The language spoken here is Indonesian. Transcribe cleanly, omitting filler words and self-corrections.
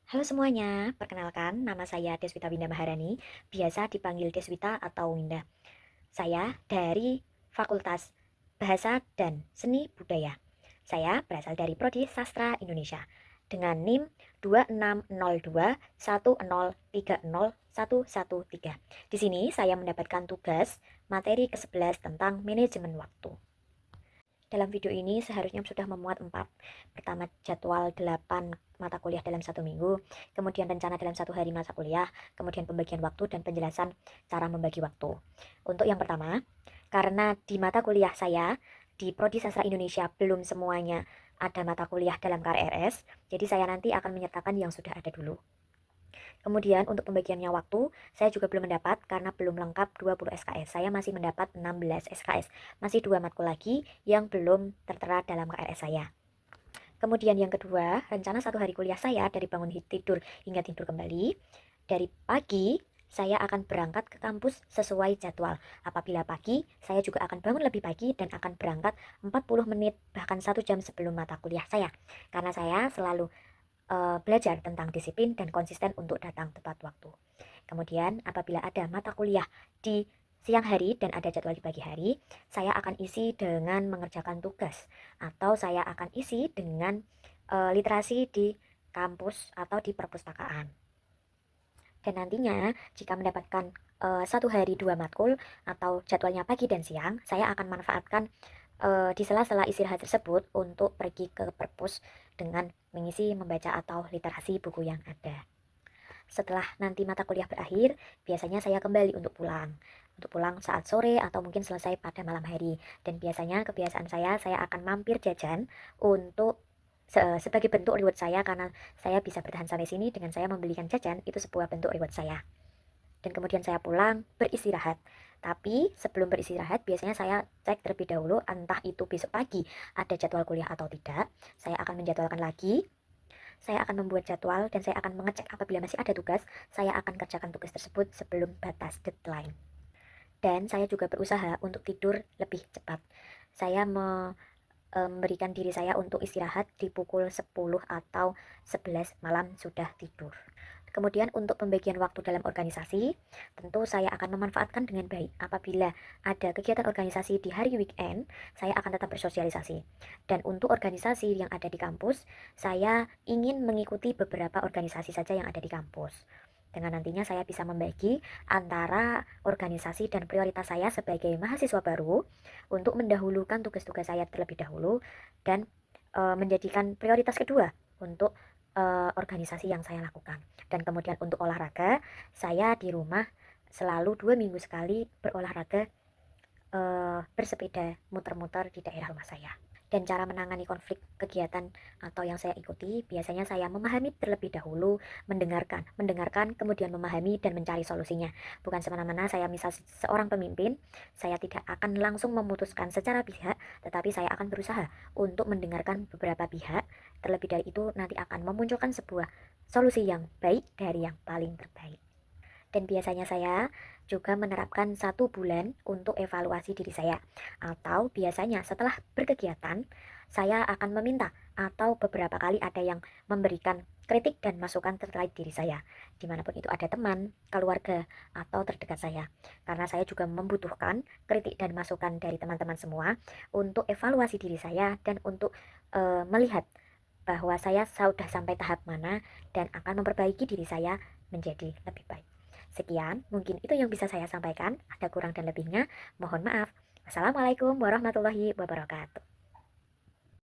Halo semuanya, perkenalkan nama saya Deswita Winda Maharani, biasa dipanggil Deswita atau Winda. Saya dari Fakultas Bahasa dan Seni Budaya. Saya berasal dari Prodi Sastra Indonesia dengan NIM 260210301113. Di sini saya mendapatkan tugas materi ke-11 tentang manajemen waktu. Dalam video ini seharusnya sudah memuat 4. Pertama, jadwal 8 mata kuliah dalam 1 minggu, kemudian rencana dalam 1 hari mata kuliah, kemudian pembagian waktu dan penjelasan cara membagi waktu. Untuk yang pertama, karena di mata kuliah saya, di Prodi Sastra Indonesia belum semuanya ada mata kuliah dalam KRS, jadi saya nanti akan menyertakan yang sudah ada dulu. Kemudian untuk pembagiannya waktu, saya juga belum mendapat karena belum lengkap 20 SKS. Saya masih mendapat 16 SKS. Masih 2 matkul lagi yang belum tertera dalam KRS saya. Kemudian yang kedua, rencana 1 hari kuliah saya dari bangun tidur hingga tidur kembali. Dari pagi, saya akan berangkat ke kampus sesuai jadwal. Apabila pagi, saya juga akan bangun lebih pagi dan akan berangkat 40 menit bahkan 1 jam sebelum mata kuliah saya. Karena saya selalu belajar tentang disiplin dan konsisten untuk datang tepat waktu. Kemudian, apabila ada mata kuliah di siang hari dan ada jadwal di pagi hari, saya akan isi dengan mengerjakan tugas atau saya akan isi dengan literasi di kampus atau di perpustakaan. Dan nantinya, jika mendapatkan 1 hari 2 matkul atau jadwalnya pagi dan siang, saya akan manfaatkan di sela-sela istirahat tersebut untuk pergi ke perpus dengan mengisi, membaca, atau literasi buku yang ada. Setelah nanti mata kuliah berakhir, biasanya saya kembali untuk pulang. Untuk pulang saat sore atau mungkin selesai pada malam hari. Dan biasanya kebiasaan saya akan mampir jajan untuk sebagai bentuk reward saya karena saya bisa bertahan sampai sini dengan saya membelikan jajan, itu sebuah bentuk reward saya. Dan kemudian saya pulang beristirahat. Tapi sebelum beristirahat biasanya saya cek terlebih dahulu entah itu besok pagi ada jadwal kuliah atau tidak. Saya akan menjadwalkan lagi, saya akan membuat jadwal dan saya akan mengecek apabila masih ada tugas, saya akan kerjakan tugas tersebut sebelum batas deadline. Dan saya juga berusaha untuk tidur lebih cepat. Saya memberikan diri saya untuk istirahat di pukul 10 atau 11 malam sudah tidur. Kemudian untuk pembagian waktu dalam organisasi, tentu saya akan memanfaatkan dengan baik. Apabila ada kegiatan organisasi di hari weekend, saya akan tetap bersosialisasi. Dan untuk organisasi yang ada di kampus, saya ingin mengikuti beberapa organisasi saja yang ada di kampus. Dengan nantinya saya bisa membagi antara organisasi dan prioritas saya sebagai mahasiswa baru untuk mendahulukan tugas-tugas saya terlebih dahulu dan menjadikan prioritas kedua untuk organisasi yang saya lakukan. Dan kemudian untuk olahraga, saya di rumah selalu 2 minggu sekali berolahraga, bersepeda muter-muter di daerah rumah saya. Dan cara menangani konflik kegiatan atau yang saya ikuti, biasanya saya memahami terlebih dahulu, mendengarkan, kemudian memahami dan mencari solusinya. Bukan semena-mena saya misal seorang pemimpin, saya tidak akan langsung memutuskan secara pihak, tetapi saya akan berusaha untuk mendengarkan beberapa pihak. Terlebih dari itu nanti akan memunculkan sebuah solusi yang baik dari yang paling terbaik. Dan biasanya saya juga menerapkan 1 bulan untuk evaluasi diri saya. Atau biasanya setelah berkegiatan, saya akan meminta atau beberapa kali ada yang memberikan kritik dan masukan terkait diri saya. Dimanapun itu ada teman, keluarga, atau terdekat saya. Karena saya juga membutuhkan kritik dan masukan dari teman-teman semua untuk evaluasi diri saya dan untuk melihat bahwa saya sudah sampai tahap mana dan akan memperbaiki diri saya menjadi lebih baik. Sekian, mungkin itu yang bisa saya sampaikan. Ada kurang dan lebihnya, mohon maaf. Wassalamualaikum warahmatullahi wabarakatuh.